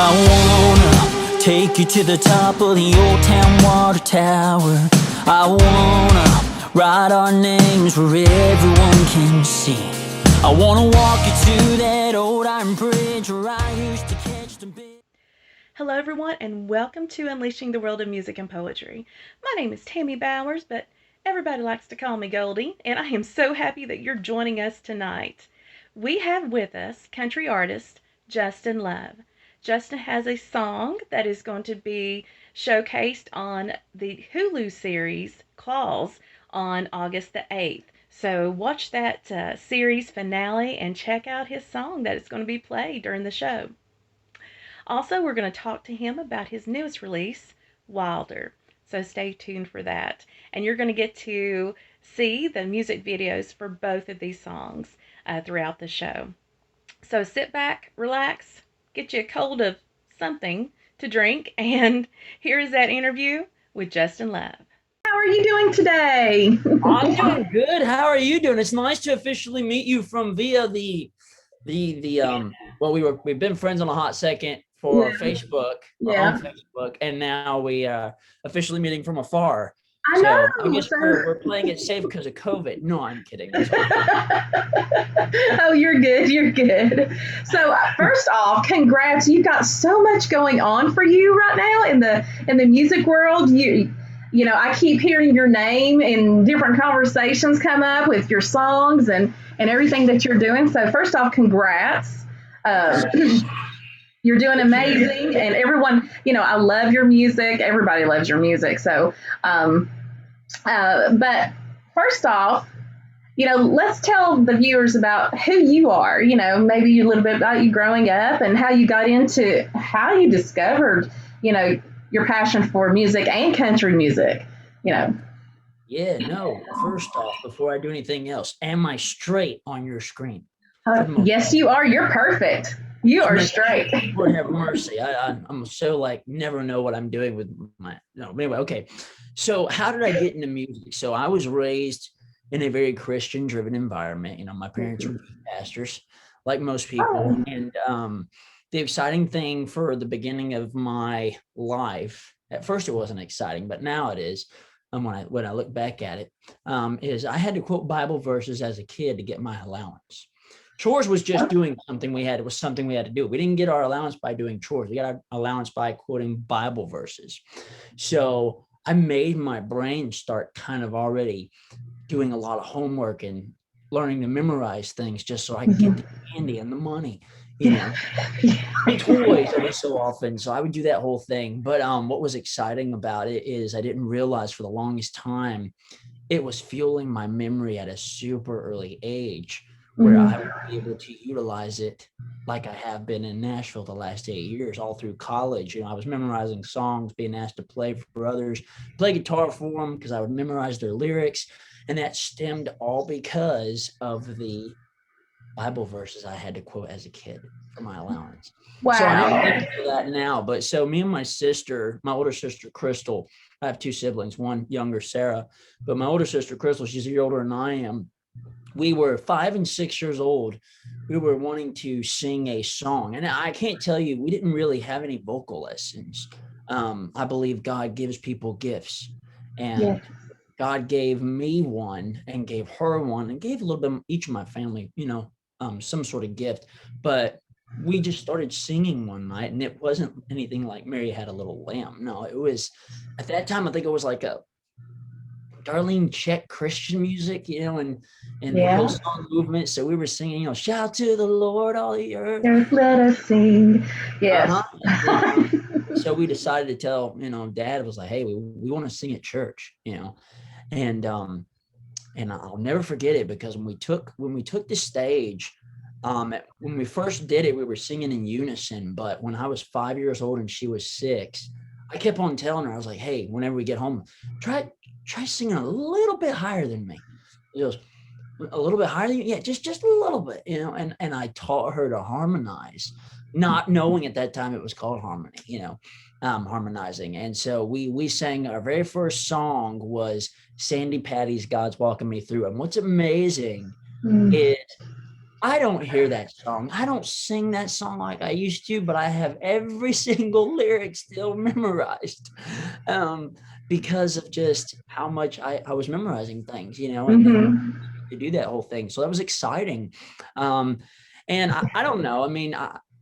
I wanna take you to the top of the old town water tower. I wanna write our names where everyone can see. I wanna walk you to that old iron bridge where I used to catch the big... Hello, everyone, and welcome to Unleashing the World of Music and Poetry. My name is Tammy Bowers, but everybody likes to call me Goldie, and I am so happy that you're joining us tonight. We have with us country artist Justin Love. Justin has a song that is going to be showcased on the Hulu series Claws on August the 8th. So watch that series finale and check out his song that is going to be played during the show. Also, we're going to talk to him about his newest release, Wilder. So stay tuned for that. And you're going to get to see the music videos for both of these songs throughout the show. So sit back, relax, get you a cold of something to drink, and here is that interview with Justin Love. How are you doing today? I'm doing good. How are you doing? It's nice to officially meet you from via well, we've been friends on a hot second for Facebook, on Facebook, and now we are officially meeting from afar. I know. I guess we're playing it safe because of COVID. No, I'm kidding. Oh, you're good. You're good. So first off, congrats. You've got so much going on for you right now in the music world. You know, I keep hearing your name and different conversations come up with your songs and everything that you're doing. So first off, congrats. You're doing amazing, and everyone, you know, I love your music. Everybody loves your music. So, but first off, you know, let's tell the viewers about who you are. You know, maybe a little bit about you growing up and how you got into, how you discovered, you know, your passion for music and country music. You know. Yeah, no. First off, before I do anything else, am I straight on your screen? Yes, you are. You're perfect. You are straight. Lord have mercy. I'm so like never know what I'm doing with my no. Anyway, okay. So how did I get into music? So I was raised in a very Christian-driven environment. You know, my parents were pastors, like most people, and the exciting thing for the beginning of my life. At first, it wasn't exciting, but now it is. When I look back at it, is I had to quote Bible verses as a kid to get my allowance. Chores was just doing something we had. It was something we had to do. We didn't get our allowance by doing chores. We got our allowance by quoting Bible verses. So I made my brain start kind of already doing a lot of homework and learning to memorize things just so I could get the candy and the money, you know, and toys every so often. So I would do that whole thing. But what was exciting about it is I didn't realize for the longest time it was fueling my memory at a super early age, where I would be able to utilize it like I have been in Nashville the last 8 years, all through college. You know, I was memorizing songs, being asked to play for others, play guitar for them because I would memorize their lyrics. And that stemmed all because of the Bible verses I had to quote as a kid for my allowance. Wow. So I'm thankful for that now. But so me and my sister, my older sister, Crystal, I have two siblings, one younger, Sarah, but my older sister, Crystal, she's a year older than I am. We were 5 and 6 years old. We were wanting to sing a song. And I can't tell you, we didn't really have any vocal lessons. I believe God gives people gifts. And God gave me one and gave her one and gave a little bit each of my family, you know, some sort of gift. But we just started singing one night, and it wasn't anything like Mary Had a Little Lamb. No, it was, at that time, I think it was like a Darlene Chet Christian music, you know, and the Hillsong movement. So we were singing, you know, shout to the Lord, all the earth. Let us sing. Yes. So we decided to tell, you know, Dad was like, hey, we want to sing at church, you know, and I'll never forget it because when we took the stage, when we first did it, we were singing in unison. But when I was 5 years old and she was 6, I kept on telling her, I was like, hey, whenever we get home, try singing a little bit higher than me. She goes, a little bit higher than you? Yeah, just a little bit, you know, and I taught her to harmonize, not knowing at that time it was called harmony, you know, harmonizing. And so we sang, our very first song was Sandy Patty's God's Walking Me Through. And what's amazing is I don't hear that song. I don't sing that song like I used to, but I have every single lyric still memorized, because of just how much I was memorizing things, and to do that whole thing. So that was exciting. And I don't know. I mean,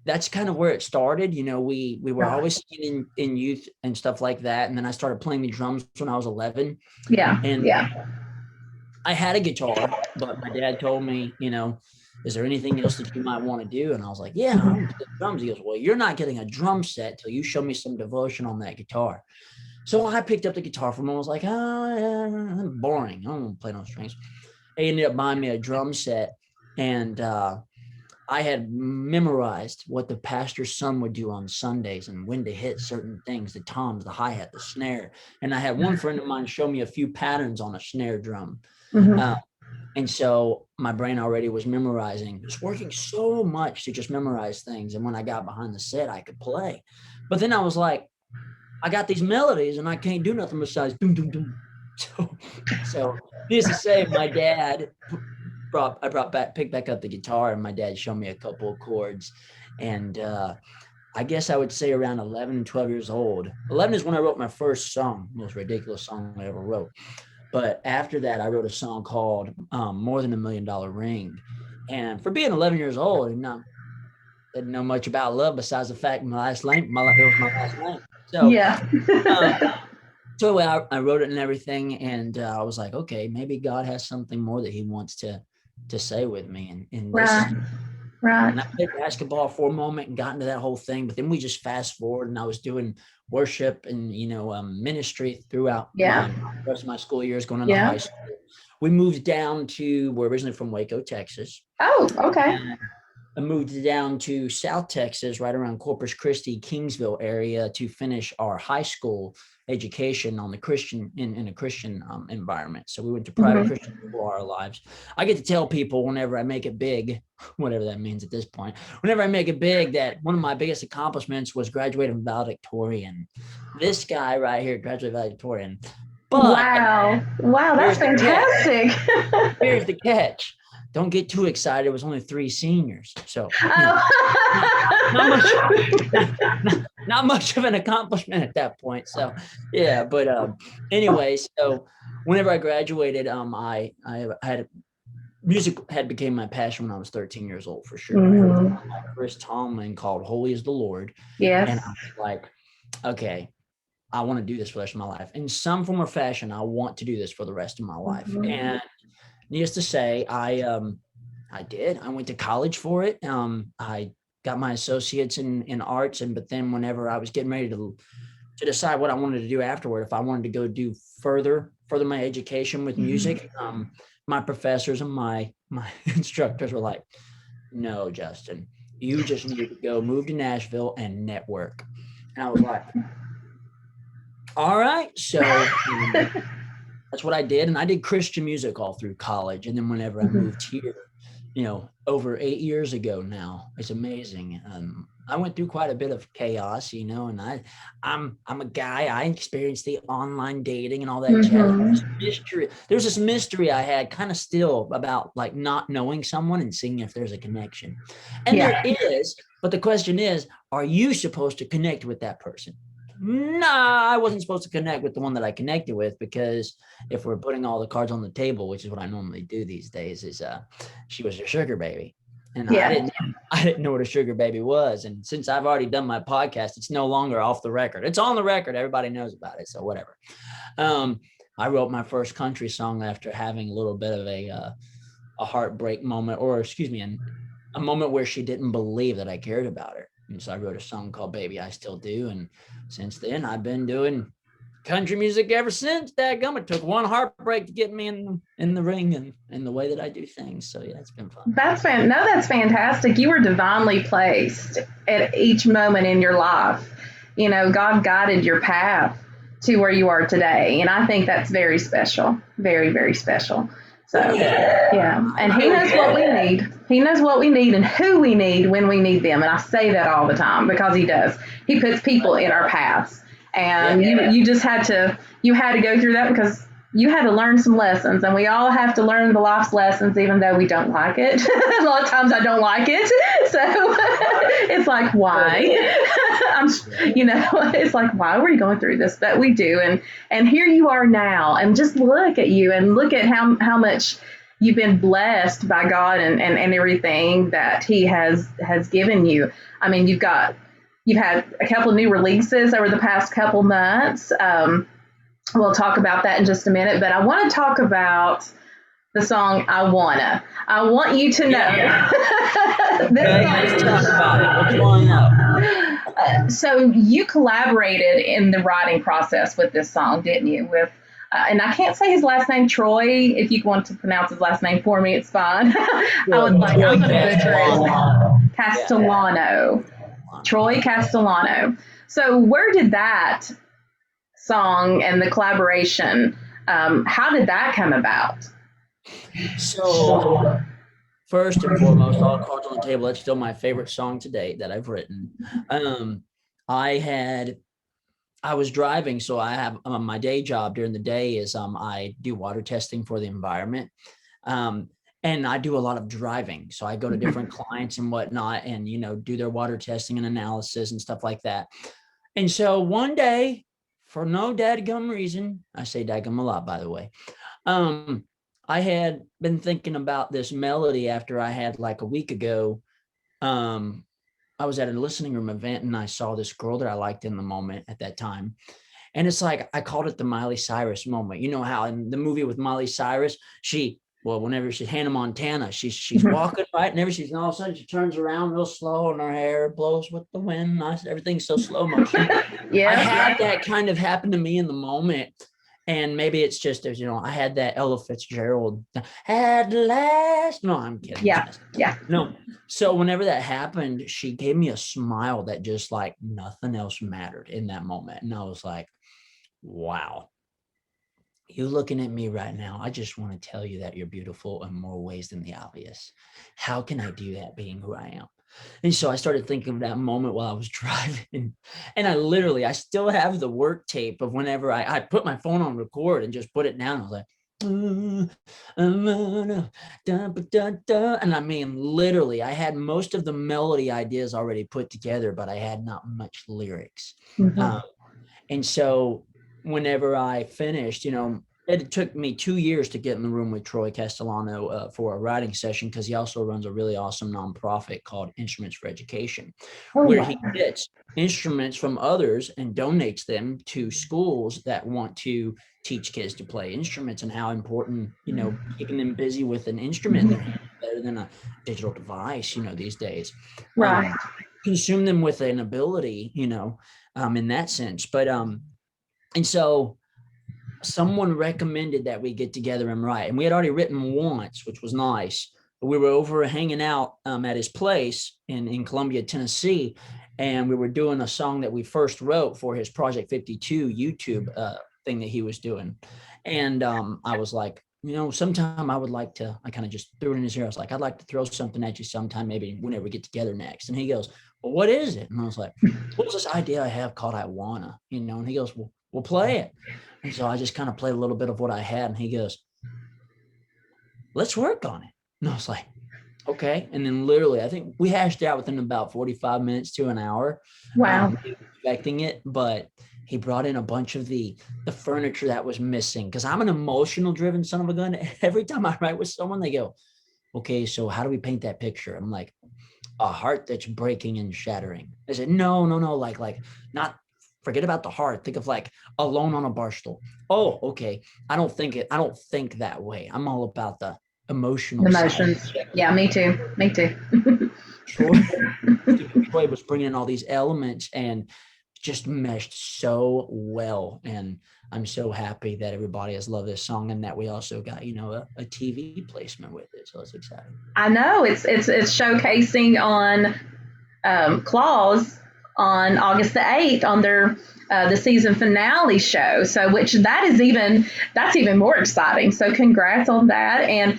that's kind of where it started. We were always singing in youth and stuff like that. And then I started playing the drums when I was 11. Yeah. And Yeah. I had a guitar, but my dad told me, is there anything else that you might want to do? And I was like, yeah, I want to play drums. He goes, well, you're not getting a drum set till you show me some devotion on that guitar. So I picked up the guitar from him. I was like, oh, boring. I don't want to play no strings. He ended up buying me a drum set, and I had memorized what the pastor's son would do on Sundays and when to hit certain things, the toms, the hi-hat, the snare. And I had one friend of mine show me a few patterns on a snare drum. And so my brain already was memorizing. It was working so much to just memorize things. And when I got behind the set, I could play. But then I was like, I got these melodies and I can't do nothing besides doom, doom, doom. So needless to say, my dad picked back up the guitar, and my dad showed me a couple of chords. And I guess I would say around 11 and 12 years old. 11 is when I wrote my first song, most ridiculous song I ever wrote. But after that, I wrote a song called More Than a $1 Million Ring. And for being 11 years old, didn't know much about love besides the fact my last name. It was my last name. So yeah. So I wrote it and everything, and I was like, okay, maybe God has something more that He wants to say with me. And right. And I played basketball for a moment and got into that whole thing, but then we just fast forward, and I was doing worship and ministry throughout the rest of my school years, going into high school. We moved down to, we're originally from Waco, Texas. Oh, okay. And I moved down to South Texas, right around Corpus Christi, Kingsville area, to finish our high school education on the Christian in a Christian environment. So we went to private Christian school all our lives. I get to tell people whenever I make it big, whatever that means at this point, whenever I make it big, that one of my biggest accomplishments was graduating valedictorian. This guy right here graduated valedictorian. But wow, that's fantastic. Here's the catch. Don't get too excited. It was only 3 seniors. So not much of an accomplishment at that point. So yeah, but anyway, so whenever I graduated, I had music had became my passion when I was 13 years old, for sure. I heard Chris Tomlin called Holy is the Lord. Yes. And I was like, okay, I want to do this for the rest of my life. In some form or fashion, I want to do this for the rest of my life. And needless to say, I did. I went to college for it. I got my associates in arts, but then whenever I was getting ready to decide what I wanted to do afterward, if I wanted to go do further my education with music, my professors and my instructors were like, no, Justin, you just need to go move to Nashville and network. And I was like, all right. So that's what I did. And I did Christian music all through college. And then whenever I moved here, over 8 years ago now, it's amazing. I went through quite a bit of chaos, and I'm a guy, I experienced the online dating and all that jazz. There's this mystery I had kind of still about like not knowing someone and seeing if there's a connection. And there is, but the question is, are you supposed to connect with that person? Nah, I wasn't supposed to connect with the one that I connected with, because if we're putting all the cards on the table, which is what I normally do these days, is she was your sugar baby. And I didn't know what a sugar baby was. And since I've already done my podcast, it's no longer off the record. It's on the record. Everybody knows about it. So whatever. I wrote my first country song after having a little bit of a heartbreak moment, or a moment where she didn't believe that I cared about her. And so I wrote a song called Baby I Still Do. And since then, I've been doing country music ever since. Dadgum, it took one heartbreak to get me in the ring and in the way that I do things. So yeah, it's been fun. That's fantastic. You were divinely placed at each moment in your life. God guided your path to where you are today. And I think that's very special, very, very special. So, and He knows what we need. He knows what we need and who we need when we need them. And I say that all the time because He does. He puts people in our paths. And you just had to go through that because you had to learn some lessons, and we all have to learn the life's lessons, even though we don't like it. A lot of times I don't like it. So it's like, why? It's like, why were you going through this? But we do. And here you are now, and just look at you and look at how much you've been blessed by God and everything that he has given you. I mean, you've had a couple of new releases over the past couple months. We'll talk about that in just a minute, but I want to talk about the song I want you to know. Yeah. Let's talk about it. What's going on? So you collaborated in the writing process with this song, didn't you? With and I can't say his last name, Troy. If you want to pronounce his last name for me, it's fine. I'm going to butcher it. Castellano. Troy Castellano. So where did that song and the collaboration, how did that come about? So first and foremost, all cards on the table, that's still my favorite song to date that I've written. I was driving, so I have my day job during the day is I do water testing for the environment. And I do a lot of driving. So I go to different clients and whatnot and, do their water testing and analysis and stuff like that. And so one day, for no dadgum reason, I say dadgum a lot, by the way, I had been thinking about this melody after I had like a week ago. I was at a listening room event and I saw this girl that I liked in the moment at that time. And it's like, I called it the Miley Cyrus moment. You know how in the movie with Miley Cyrus, whenever she's Hannah Montana, she's walking right, and all of a sudden she turns around real slow and her hair blows with the wind. Nice, everything's so slow motion. Yeah, I had that kind of happen to me in the moment. And maybe it's just, I had that Ella Fitzgerald at last. No, I'm kidding. Yeah. No. So whenever that happened, she gave me a smile that just like nothing else mattered in that moment. And I was like, wow. You looking at me right now, I just want to tell you that you're beautiful in more ways than the obvious. How can I do that being who I am? And so I started thinking of that moment while I was driving. And I still have the work tape of whenever I put my phone on record and just put it down. I was like, and I mean, literally, I had most of the melody ideas already put together, but I had not much lyrics. Mm-hmm. And so whenever I finished, it took me 2 years to get in the room with Troy Castellano for a writing session, because he also runs a really awesome nonprofit called Instruments for Education, where he gets instruments from others and donates them to schools that want to teach kids to play instruments, and how important, keeping them busy with an instrument in their hand better than a digital device, these days. Right. Consume them with an ability, in that sense. But and so someone recommended that we get together and write. And we had already written once, which was nice. We were over hanging out at his place in Columbia, Tennessee. And we were doing a song that we first wrote for his Project 52 YouTube thing that he was doing. And I was like, sometime I would like to, I kind of just threw it in his ear. I was like, I'd like to throw something at you sometime, maybe whenever we get together next. And he goes, well, what is it? And I was like, what's this idea I have called I Wanna, and he goes, well, we'll play it. And so I just kind of played a little bit of what I had. And he goes, let's work on it. And I was like, okay. And then literally, I think we hashed it out within about 45 minutes to an hour. Wow. Expecting it, but he brought in a bunch of the furniture that was missing, because I'm an emotional driven son of a gun. Every time I write with someone, they go, okay, so how do we paint that picture? I'm like, a heart that's breaking and shattering. I said, no, like not, forget about the heart. Think of like Alone on a Bar Stool. Oh, okay. I don't think that way. I'm all about the emotions. Side. Yeah, me too. Troy was bringing in all these elements and just meshed so well. And I'm so happy that everybody has loved this song, and that we also got, a TV placement with it. So it's exciting. I know it's showcasing on Claws on August the 8th on their the season finale show. So that's even more exciting. So congrats on that. And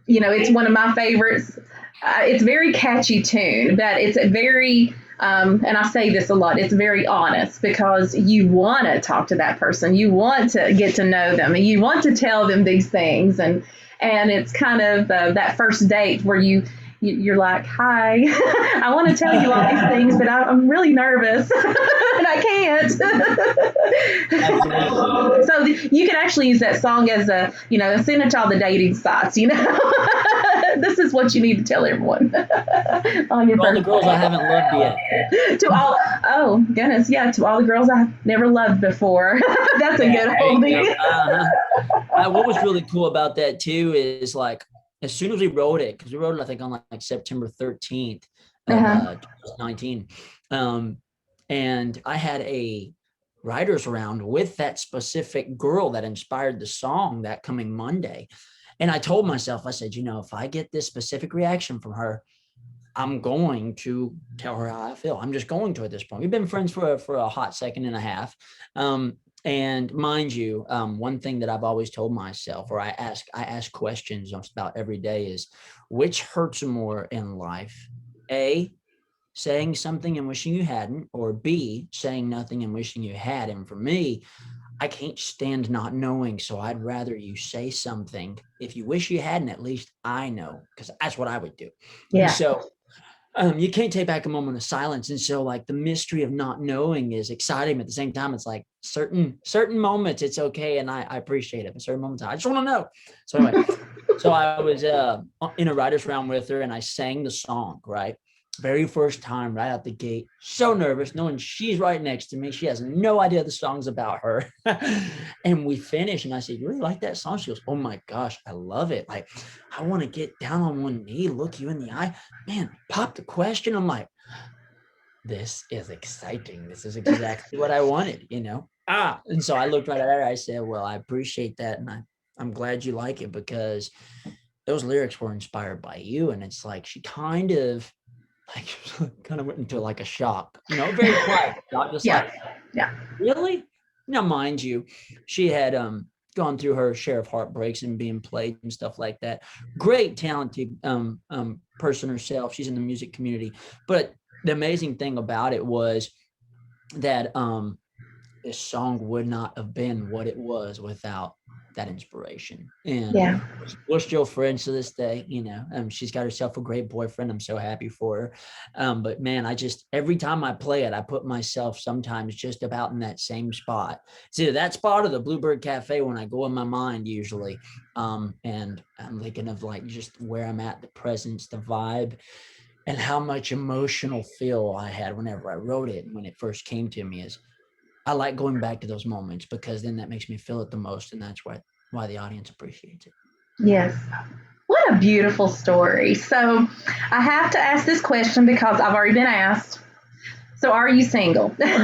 it's one of my favorites. It's a very catchy tune, but it's a very and I say this a lot, it's very honest because you want to talk to that person. You want to get to know them and you want to tell them these things. And it's kind of that first date where you're like, hi, I want to tell you all these things, but I'm really nervous and I can't. So you can actually use that song as send it to all the dating sites, This is what you need to tell everyone on your all the girls I haven't loved yet. To all the girls I've never loved before. That's a good oldie. What was really cool about that too is like, as soon as we wrote it, because we wrote it, I think on like September 13th of 2019. And I had a writer's round with that specific girl that inspired the song that coming Monday. And I told myself, I said, if I get this specific reaction from her, I'm going to tell her how I feel. I'm just going to at this point. We've been friends for a hot second and a half. And mind you, one thing that I've always told myself, or I ask questions just about every day, is which hurts more in life? A, saying something and wishing you hadn't, or B, saying nothing and wishing you had. And for me, I can't stand not knowing. So I'd rather you say something. If you wish you hadn't, at least I know, because that's what I would do. Yeah. And so you can't take back a moment of silence. And so like the mystery of not knowing is exciting. At the same time, it's like certain moments, it's okay. And I appreciate it. But certain moments, I just want to know. So anyway, so I was in a writer's round with her and I sang the song, right? Very first time, right out the gate, so nervous, knowing she's right next to me. She has no idea the song's about her. And we finished and I said, you really like that song? She goes, oh my gosh, I love it. Like, I want to get down on one knee, look you in the eye. Man, pop the question. I'm like, this is exciting. This is exactly what I wanted, And so I looked right at her. I said, well, I appreciate that. And I'm glad you like it because those lyrics were inspired by you. And it's like, she kind of went into like a shock, very quiet, not just really? Now, mind you, she had gone through her share of heartbreaks and being played and stuff like that. Great, talented person herself. She's in the music community. But the amazing thing about it was that this song would not have been what it was without that inspiration. And we're still friends to this day. She's got herself a great boyfriend. I'm so happy for her. But man, every time I play it, I put myself sometimes just about in that same spot. It's either that spot or the Bluebird Cafe when I go in my mind usually. And I'm thinking of like just where I'm at, the presence, the vibe, and how much emotional feel I had whenever I wrote it. When it first came to me, is I like going back to those moments because then that makes me feel it the most. And that's why the audience appreciates it. Yes. What a beautiful story. So I have to ask this question because I've already been asked. So are you single? Because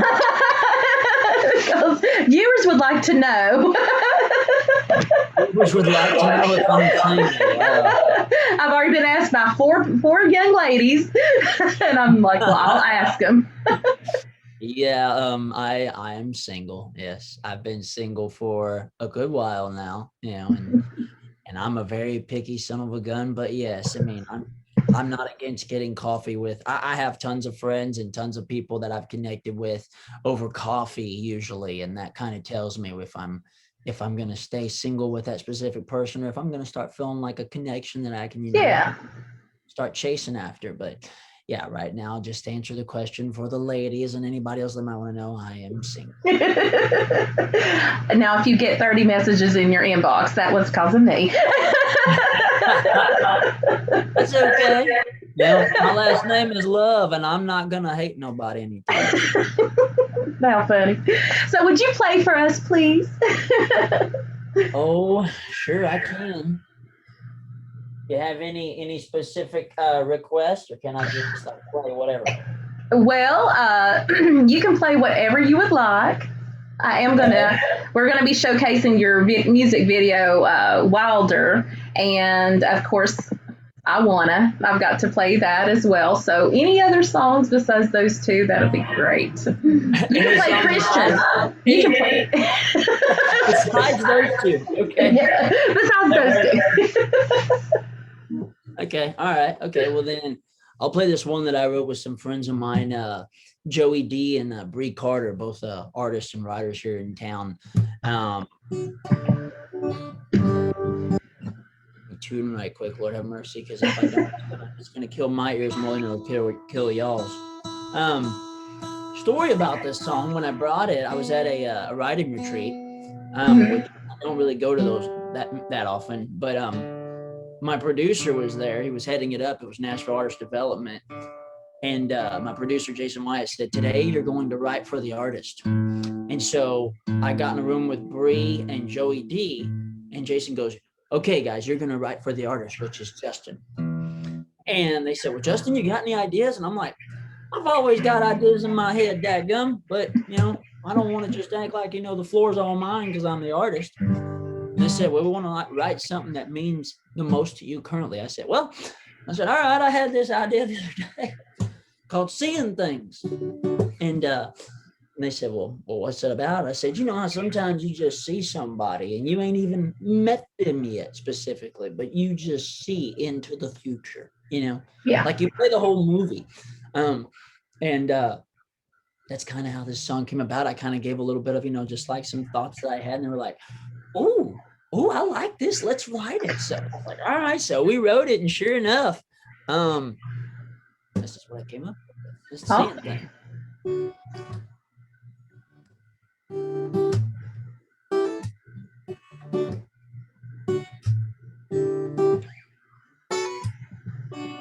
viewers would like to know. Viewers would like to know if I'm single. Wow. I've already been asked by four young ladies. And I'm like, well, I'll ask them. Yeah, I am single. Yes, I've been single for a good while now, and I'm a very picky son of a gun. But yes, I mean, I'm not against getting coffee with. I have tons of friends and tons of people that I've connected with over coffee usually, and that kind of tells me if I'm going to stay single with that specific person or if I'm going to start feeling like a connection that I can start chasing after. But yeah, right now, just to answer the question for the ladies and anybody else that might want to know, I am single. Now, if you get 30 messages in your inbox, that was because of me. That's okay. My last name is Love, and I'm not going to hate nobody anytime. How funny. So would you play for us, please? Oh, sure, I can. You have any specific requests, or can I just play whatever? Well, you can play whatever you would like. We're gonna be showcasing your music video, Wilder, and of course, I've got to play that as well. So any other songs besides those two, that'll be great. You can play Christian. You can play. Besides those two, okay. Yeah, besides those two. Okay, all right. Okay, well then I'll play this one that I wrote with some friends of mine, Joey D and Bree Carter, both artists and writers here in town. Tune right quick, Lord have mercy, because if I don't, it's gonna kill my ears more than it'll kill y'all's. Story about this song: when I brought it, I was at a writing retreat. Which I don't really go to those that often, but my producer was there. He was heading it up. It was Nashville Artist Development. And my producer, Jason Wyatt, said, today you're going to write for the artist. And so I got in a room with Bree and Joey D, and Jason goes, okay, guys, you're going to write for the artist, which is Justin. And they said, well, Justin, you got any ideas? And I'm like, I've always got ideas in my head, dadgum, but, I don't want to just act like, the floor's all mine because I'm the artist. And they said, well, we want to write something that means the most to you currently. I said, all right, I had this idea the other day called Seeing Things. And they said, well, what's it about? I said, how sometimes you just see somebody and you ain't even met them yet specifically, but you just see into the future, Yeah. like you play the whole movie. That's kind of how this song came about. I kind of gave a little bit of, just like some thoughts that I had, and they were like, oh, I like this. Let's write it. So I was like, all right. So we wrote it, and sure enough, this is what I came up with. This Seeing Thing.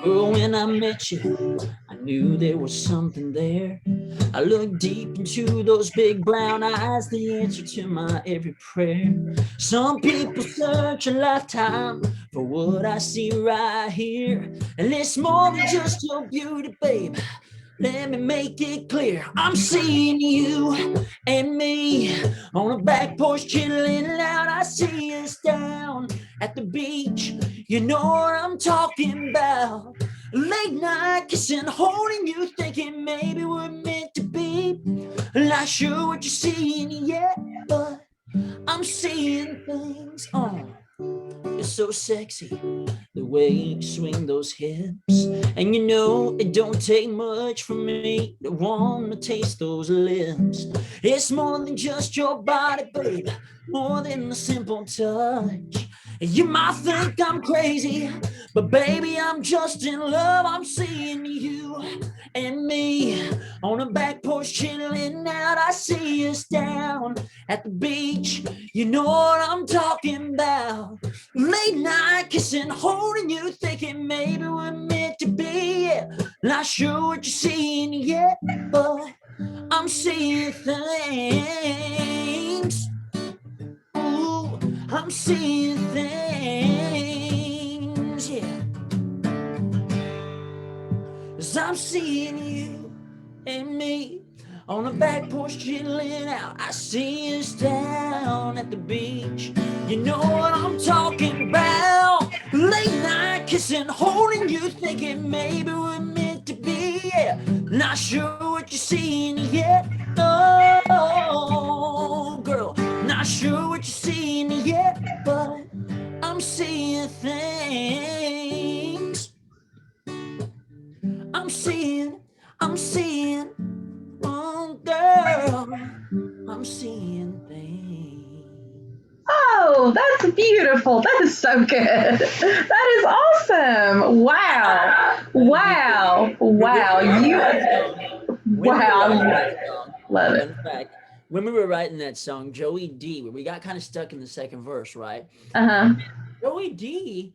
Girl, when I met you, I knew there was something there. I looked deep into those big brown eyes, the answer to my every prayer. Some people search a lifetime for what I see right here, and it's more than just your beauty, babe. Let me make it clear, I'm seeing you and me on a back porch chilling out. I see us down at the beach, you know what I'm talking about. Late night kissing, holding you, thinking maybe we're meant to be. Not sure what you're seeing yet, but I'm seeing things. You're so sexy, the way you swing those hips. And it don't take much for me to want to taste those lips. It's more than just your body, babe, more than a simple touch. You might think I'm crazy, but baby, I'm just in love. I'm seeing you and me on a back porch chilling out. I see us down at the beach, you know what I'm talking about. Late night kissing, holding you, thinking maybe we're meant to be. Not sure what you're seeing yet, but I'm seeing things. Ooh, I'm seeing things, yeah. 'Cause I'm seeing you and me on the back porch chilling out. I see us down at the beach, you know what I'm talking about. Late night kissing, holding you, thinking maybe we're meant to be. Yeah. Not sure what you're seeing yet. Oh, girl, not sure what you're seeing yet, but I'm seeing things. I'm seeing, oh girl, I'm seeing things. Oh, that's beautiful. That is so good. That is awesome. Wow. Wow. Wow. Love it. In fact, when we were writing that song, Joey D, we got kind of stuck in the second verse, right? Joey D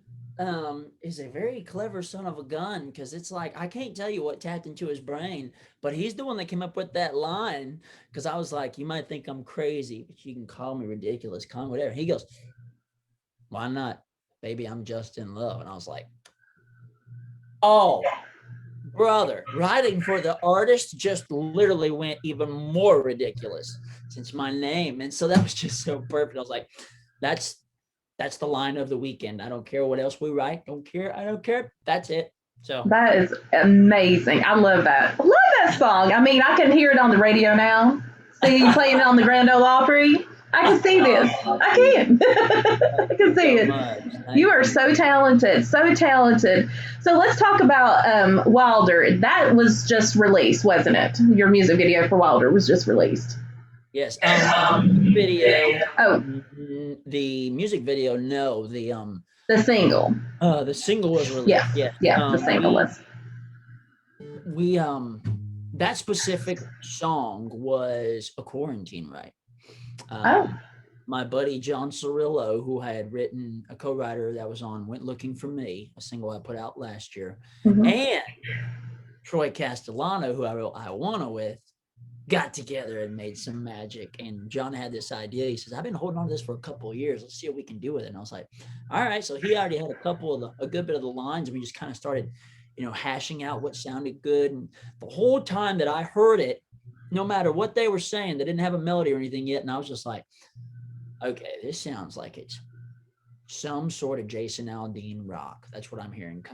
is a very clever son of a gun, because it's like, I can't tell you what tapped into his brain, but he's the one that came up with that line, because I was like, you might think I'm crazy, but you can call me ridiculous, call me whatever. He goes, why not? Baby, I'm just in love. And I was like, oh, brother, writing for the artist just literally went even more ridiculous since my name. And so that was just so perfect. I was like, that's the line of the weekend. I don't care what else we write. I don't care. That's it. So that is amazing. I love that. Love that song. I mean, I can hear it on the radio now. See you playing it on the Grand Ole Opry. I can see this. I can. I can see it. You are so talented, so talented. So let's talk about Wilder. That was just released, wasn't it? Your music video for Wilder was just released. Yes. Video. Oh, the music video. No. the single. The single was released. Yeah. The single was. We that specific song was a quarantine write. My buddy John Cirillo, who I had written, a co-writer that was on Went Looking for Me, a single I put out last year, and Troy Castellano, who I wrote I Wanna with, got together and made some magic. And John had this idea. He says, I've been holding on to this for a couple of years. Let's see what we can do with it. And I was like, all right. So he already had a good bit of the lines. And we just kind of started, hashing out what sounded good. And the whole time that I heard it, no matter what they were saying, they didn't have a melody or anything yet. And I was just like, okay, this sounds like it's some sort of Jason Aldean rock. That's what I'm hearing.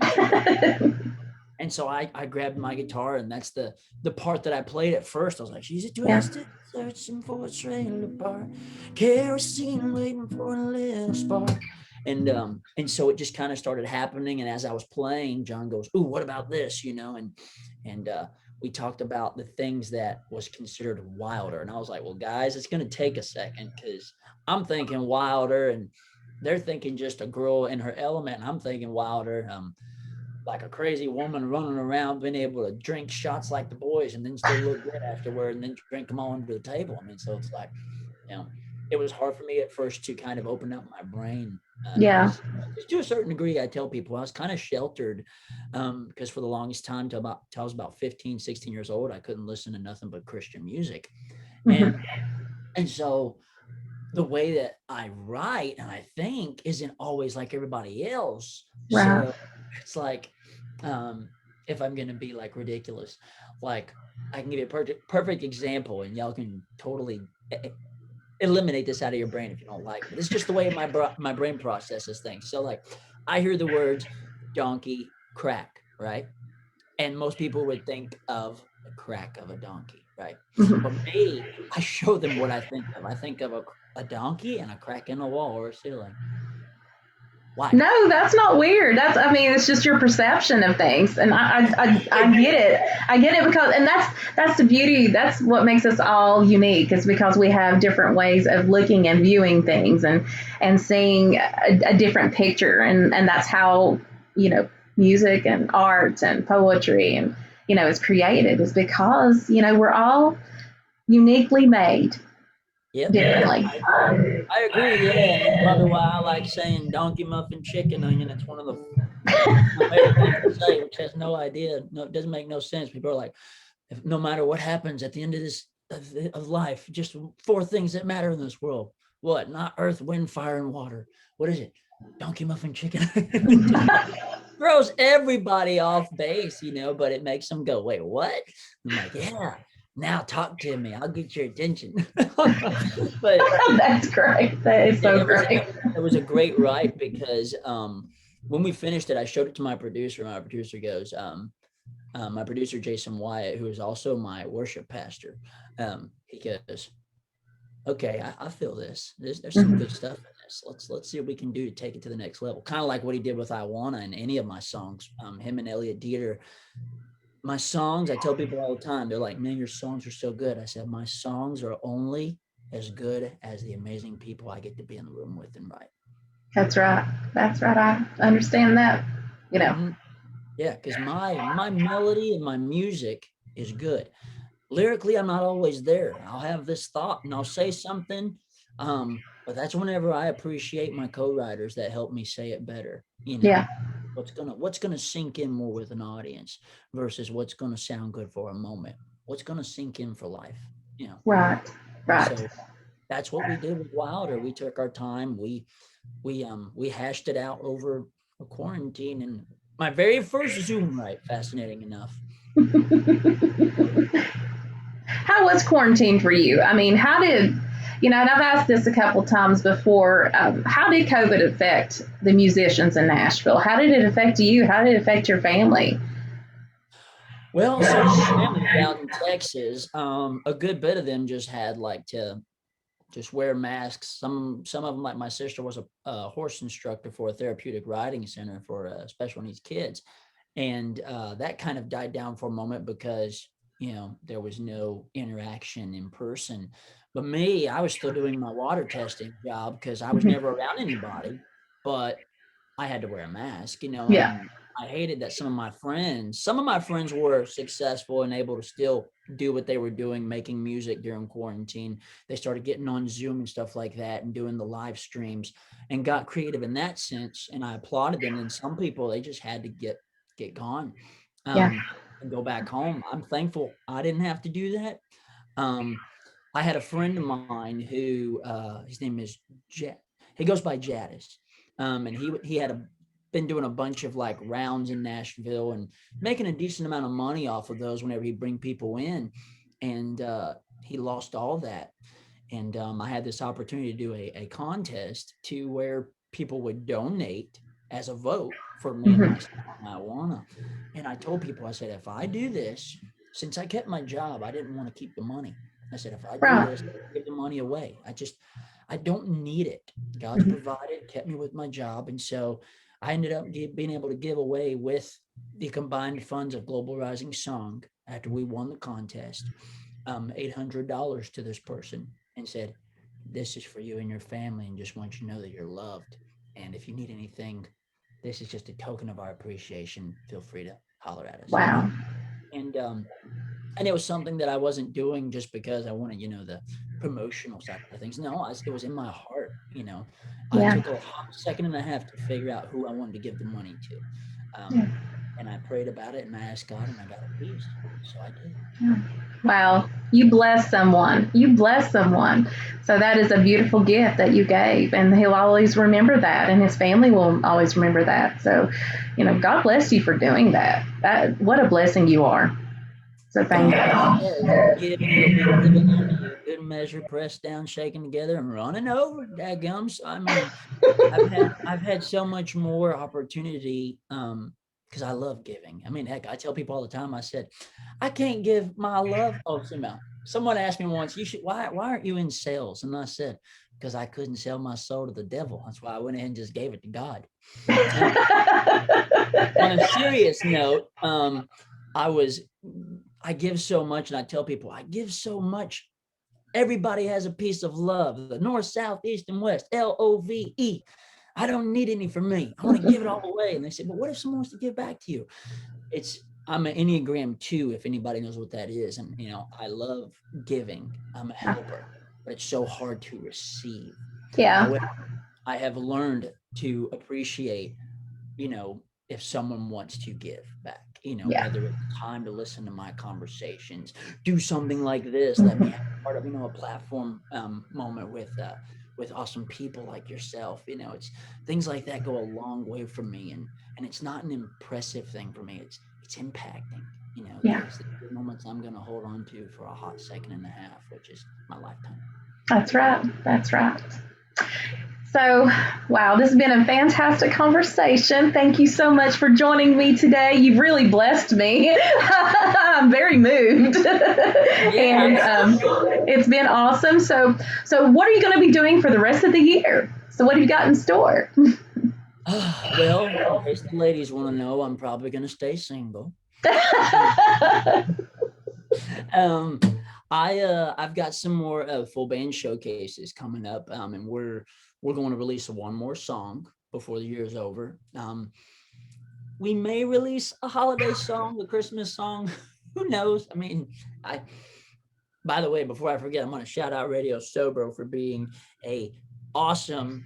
And so I grabbed my guitar, and that's the part that I played at first. I was like, she's a twisted, searching for a trailer bar, kerosene waiting for a little spark. And so it just kind of started happening. And as I was playing, John goes, ooh, what about this? And we talked about the things that was considered Wilder. And I was like, well, guys, it's going to take a second, because I'm thinking Wilder and they're thinking just a girl in her element. And I'm thinking Wilder, like a crazy woman running around, being able to drink shots like the boys and then still look good afterward and then drink them all under the table. I mean, so it's like, it was hard for me at first to kind of open up my brain. Because to a certain degree, I tell people I was kind of sheltered because for the longest time, till I was about 15, 16 years old, I couldn't listen to nothing but Christian music. And so the way that I write and I think isn't always like everybody else. Wow. So it's like, if I'm going to be like ridiculous, like I can give you a perfect example, and y'all can totally eliminate this out of your brain if you don't like it. It's just the way my brain processes things. So like I hear the words donkey, crack, right? And most people would think of the crack of a donkey, right? For me, I show them what I think of. I think of a donkey and a crack in a wall or a ceiling. Why? No, that's not weird. It's just your perception of things. And I get it. I get it because, and that's the beauty. That's what makes us all unique, is because we have different ways of looking and viewing things and seeing a different picture. And that's how, music and art and poetry and, is created, is because, we're all uniquely made. Yep. Differently. I agree. Yeah, that's probably why I like saying donkey, muffin, chicken onion. It's one of the favorite things to say, which has no idea. No, it doesn't make no sense. People are like, no matter what happens at the end of this of life, just 4 things that matter in this world. What? Not earth, wind, fire, and water. What is it? Donkey, muffin, chicken. Throws everybody off base, but it makes them go, wait, what? I'm like, yeah. Now talk to me. I'll get your attention. But that's great. That is so great. It was a great write because when we finished it, I showed it to my producer. My producer goes, my producer Jason Wyatt, who is also my worship pastor, he goes, okay, I feel this. There's some good stuff in this. Let's see what we can do to take it to the next level. Kind of like what he did with I Wanna and any of my songs. Him and Elliot Dieter. My songs, I tell people all the time, they're like, man, your songs are so good. I said, my songs are only as good as the amazing people I get to be in the room with and write. That's right. I understand that, Yeah, because my melody and my music is good. Lyrically, I'm not always there. I'll have this thought and I'll say something, but that's whenever I appreciate my co-writers that help me say it better. Yeah. What's gonna sink in more with an audience versus what's gonna sound good for a moment. What's gonna sink in for life. Right. So that's what we did with Wilder. We took our time. We hashed it out over a quarantine, and my very first Zoom write, fascinating enough. How was quarantine for you? I mean, how did, and I've asked this a couple times before, how did COVID affect the musicians in Nashville? How did it affect you? How did it affect your family? Well, so my family out in Texas, a good bit of them just had like to just wear masks. Some of them, like my sister was a horse instructor for a therapeutic riding center for special needs kids. And that kind of died down for a moment because, there was no interaction in person. But me, I was still doing my water testing job because I was Mhm. never around anybody, but I had to wear a mask, Yeah. and I hated that some of my friends were successful and able to still do what they were doing, making music during quarantine. They started getting on Zoom and stuff like that and doing the live streams and got creative in that sense. And I applauded them. And some people, they just had to get gone, Yeah. and go back home. I'm thankful I didn't have to do that. Um, I had a friend of mine who his name is Jet. He goes by Jadis, and he had been doing a bunch of like rounds in Nashville and making a decent amount of money off of those whenever he bring people in, and he lost all that. And I had this opportunity to do a contest to where people would donate as a vote for me and Mhm. my marijuana. And I told people, I said, if I do this, since I kept my job, I didn't want to keep the money. I said, if I do Right. this, give the money away. I don't need it. God's Mhm. provided, kept me with my job. And so I ended up being able to give away with the combined funds of Global Rising Song after we won the contest, $800 to this person and said, this is for you and your family, and just want you to know that you're loved. And if you need anything, this is just a token of our appreciation. Feel free to holler at us, Wow. And it was something that I wasn't doing just because I wanted, the promotional side of things. No, it was in my heart. I Yeah. took a hot second and a half to figure out who I wanted to give the money to. Yeah. And I prayed about it and I asked God and I got a peace. So I did. Wow. You bless someone. You bless someone. So that is a beautiful gift that you gave, and he'll always remember that, and his family will always remember that. So, God bless you for doing that. What a blessing you are. So thank God you. says, give and it'll be given unto you. Good measure, pressed down, shaken together, and running over. Dadgums. I mean, I've had so much more opportunity because I love giving. I mean, heck, I tell people all the time. I said, I can't give my love. Oh, someone asked me once, why aren't you in sales? And I said, because I couldn't sell my soul to the devil. That's why I went ahead and just gave it to God. Um, on a serious note, I give so much, and I tell people I give so much. Everybody has a piece of love, the north, south, east, and west, LOVE. I don't need any for me. I want to give it all away. And they say, but what if someone wants to give back to you? I'm an Enneagram 2, if anybody knows what that is. And, I love giving. I'm a helper, but it's so hard to receive. Yeah. However, I have learned to appreciate, if someone wants to give back, Yeah. whether it's time to listen to my conversations, do something like this, let me have part of, a platform moment with awesome people like yourself. It's things like that go a long way for me. And it's not an impressive thing for me. It's impacting, Yeah. because the moments I'm going to hold on to for a hot second and a half, which is my lifetime. That's right. That's right. So, wow, this has been a fantastic conversation. Thank you so much for joining me today. You've really blessed me. I'm very moved, and it's been awesome. So what are you going to be doing for the rest of the year? So, what have you got in store? Well, in case the ladies want to know, I'm probably going to stay single. um I've got some more full band showcases coming up, and we're going to release one more song before the year is over. We may release a holiday song, a Christmas song. Who knows? I mean, I by the way, before I forget, I'm going to shout out Radio Sobro for being a awesome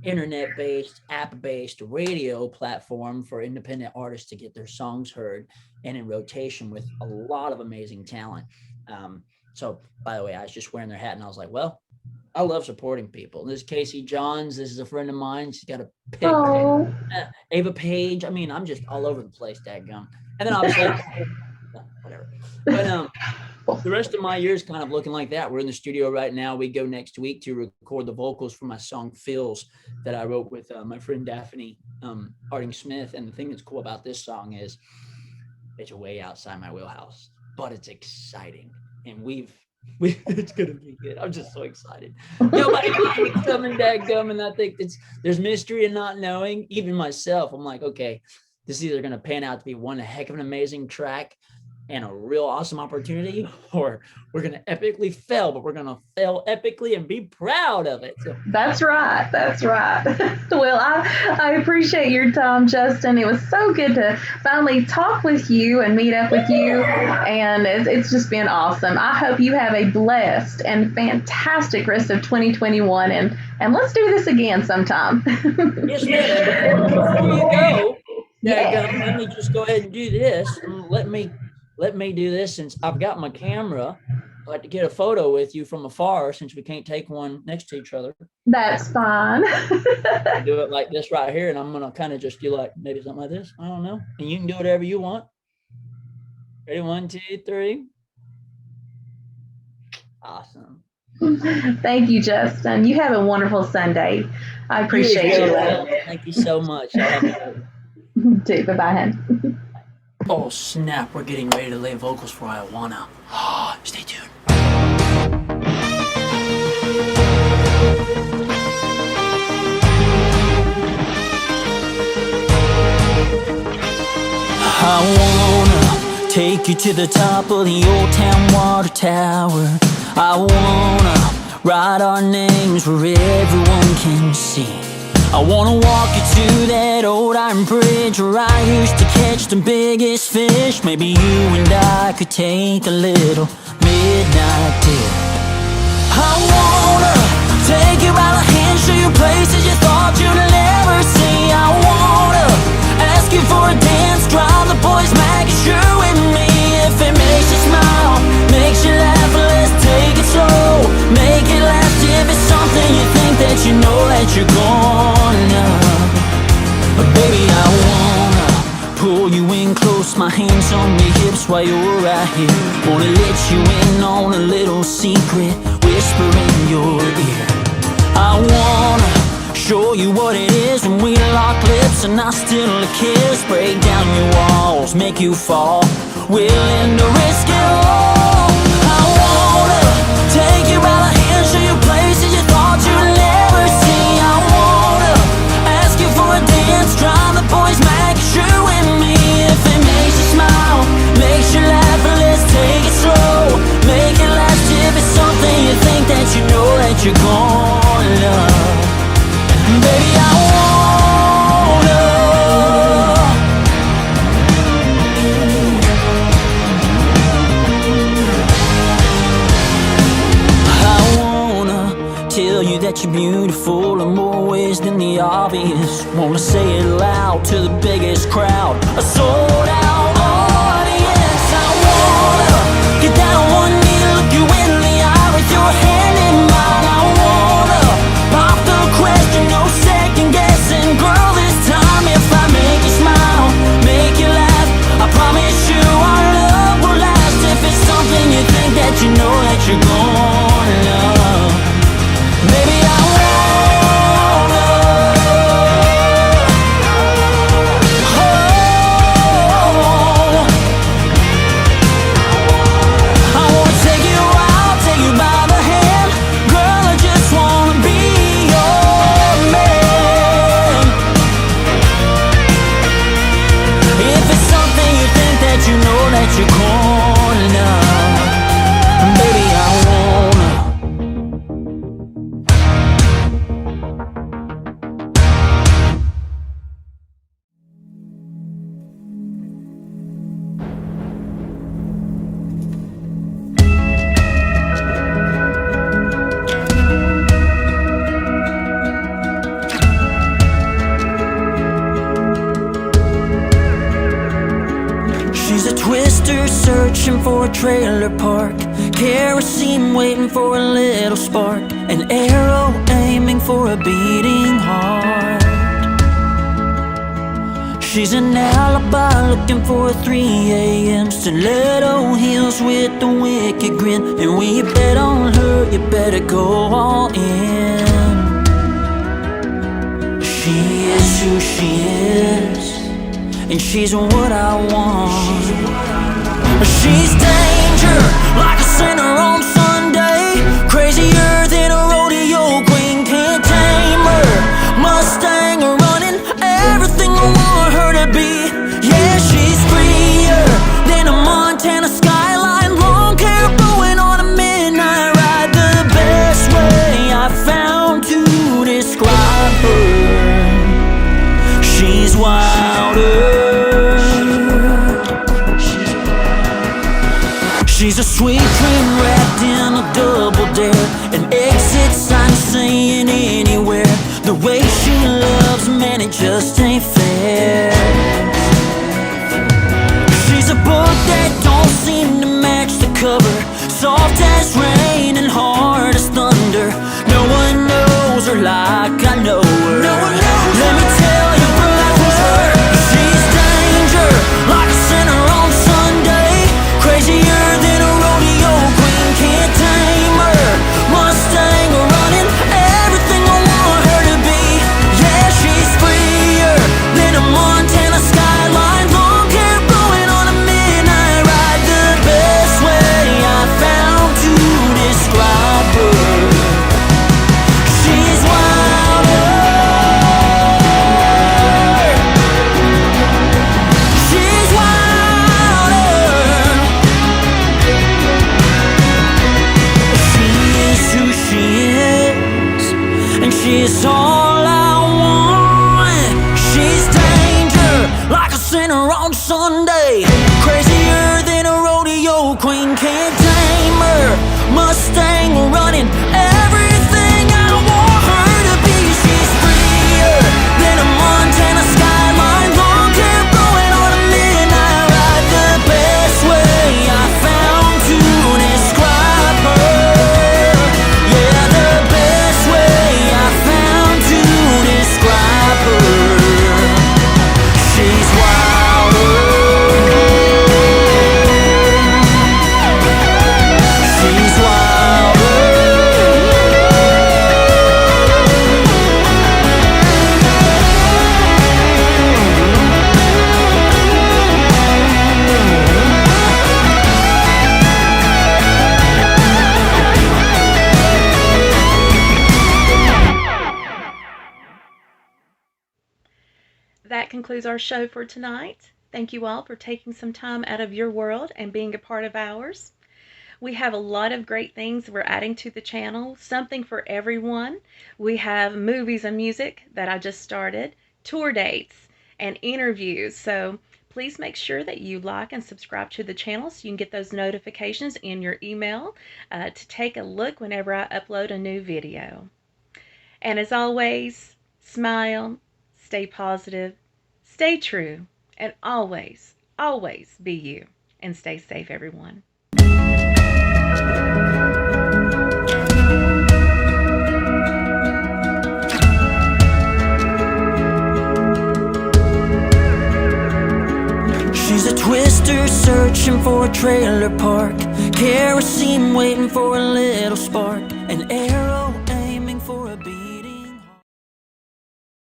internet-based, app-based radio platform for independent artists to get their songs heard and in rotation with a lot of amazing talent. So, by the way, I was just wearing their hat, and I was like, well, I love supporting people. This is Casey Johns. This is a friend of mine. She's got a pick. Oh, Ava Page. I mean, I'm just all over the place, dadgum. And then obviously, whatever. But the rest of my year is kind of looking like that. We're in the studio right now. We go next week to record the vocals for my song Feels that I wrote with my friend Daphne Harding Smith. And the thing that's cool about this song is it's way outside my wheelhouse, but it's exciting. And we've It's gonna be good. I'm just so excited. Nobody coming, dadgum, and I think there's mystery in not knowing. Even myself, I'm like, okay, this is either gonna pan out to be one heck of an amazing track and a real awesome opportunity, or we're gonna epically fail, but we're gonna fail epically and be proud of it. So. That's right. That's right. Well, I appreciate your time, Justin. It was so good to finally talk with you and meet up with you, and it's just been awesome. I hope you have a blessed and fantastic rest of 2021, and let's do this again sometime. Yes, ma'am. Before you go, Yeah. let me just go ahead and do this. Let me do this since I've got my camera. I'd like to get a photo with you from afar since we can't take one next to each other. That's fine. Do it like this right here, and I'm gonna kind of just do like maybe something like this. I don't know, and you can do whatever you want. Ready? 1, 2, 3. Awesome. Thank you, Justin. You have a wonderful Sunday. I appreciate you. Thank you so much. Bye bye, hon. Oh snap! We're getting ready to lay vocals for I Wanna. Stay tuned. I wanna take you to the top of the old town water tower. I wanna write our names where everyone can see. I wanna walk you to that old iron bridge where I used to catch the biggest fish. Maybe you and I could take a little midnight dip. I wanna take you by the hand, show you places you thought you'd never see. I wanna ask you for a dance, drive the boys mad 'cause you're with me. If it makes you smile, makes you laugh, let's take it slow. Make it last if it's something you think that you know that you're gonna. But baby, I wanna pull you in close, my hands on your hips while you're right here. Wanna let you in on a little secret, whisper in your ear. I wanna show you what it is when we lock lips and I steal a kiss. Break down your walls, make you fall, willing to risk it all. I wanna take you by the hand, show you places you thought you'd never see. I wanna ask you for a dance, drive the boys mad 'cause you're with me. If it makes you smile, makes you laugh, let's take it slow. Make it last if it's something you think that you know that you're gonna love. Baby, I wanna tell you that you're beautiful in more ways than the obvious. Wanna say it loud to the biggest crowd, a sold out audience. I wanna get down on one knee, look you in the eye with your hand in mine. I wanna pop the question, no second guessing. Girl, this time if I make you smile, make you laugh, I promise you our love will last. If it's something you think that you know that you're gonna love, baby, I wanna. I wanna take you out, take you by the hand. Girl, I just wanna be your man. If it's something you think that you know that you're gonna love, baby, I wanna. She's a twister searching for a trailer park, kerosene waiting for a little spark, an arrow aiming for a beating heart. She's an alibi looking for a 3 a.m. stiletto heels with the wicked grin. And when you bet on her, you better go all in. She is who she is, and she's what I want. She's danger, like a sinner on Sunday. crazier than a rodeo queen. Can't tame her, Mustang running, everything I want her to be. Yeah, she's freer than a Montana skyline, long hair blowing on a midnight ride. The best way I found to describe her, she's wilder. She's a sweet dream wrapped in a double dare, an exit sign saying anywhere. The way she loves, man, it just ain't fair. She's a book that don't seem to match the cover, soft as rain and hard as thunder. No one knows her like I know her. No one knows. Let me tell you about her. She's danger, like a sinner on Sunday, crazier than a rodeo queen. Can't tame her, Mustang running, everything I want her to be. Yeah, she's freer than a Montana skyline, long hair blowing on a midnight ride. The best way I found to describe her, she's wilder. She's wilder. She is who she is, and she's all I want. She's danger, like a sinner on Sunday, crazier than a rodeo queen. Can't tame her, Mustang running, everything I want her to be. She's freer than a Montana skyline, long hair blowing on a midnight ride. The best way I found to describe her, yeah, the best way I found to describe her, she's wilder. She's wilder. That concludes our show for tonight. Thank you all for taking some time out of your world and being a part of ours. We have a lot of great things we're adding to the channel, something for everyone. We have movies and music that I just started, tour dates, and interviews. So please make sure that you like and subscribe to the channel so you can get those notifications in your email to take a look whenever I upload a new video. And as always, smile, stay positive, stay true, and always, always be you. And stay safe, everyone. She's a twister searching for a trailer park, kerosene waiting for a little spark, an arrow aiming for a beat.